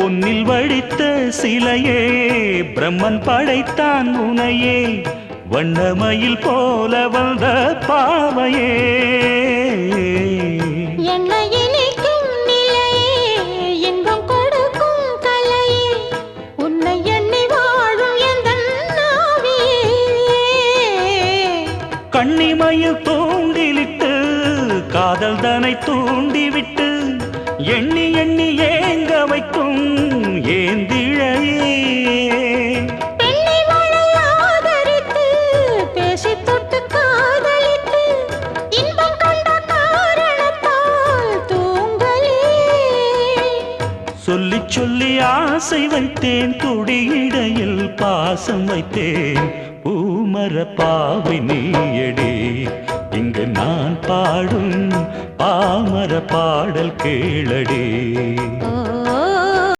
பொன்னில் வடித்த சிலையே பிரம்மன் படைத்தான் உனையே வண்ணமயில் போல வந்த பாவையே கண்ணிமையில் தூண்டிலிட்டு காதல் தனை தூண்டிவிட்டு எண்ணி எண்ணி ஏங்க வைக்கும் ஏந்திழையே சொல்லி சொல்லி ஆசை வைத்தேன் துடியிடையில் பாசம் வைத்தேன் பூமர பாவை நீயடி இங்கு நான் பாடும் பாமர பாடல் கேளடி.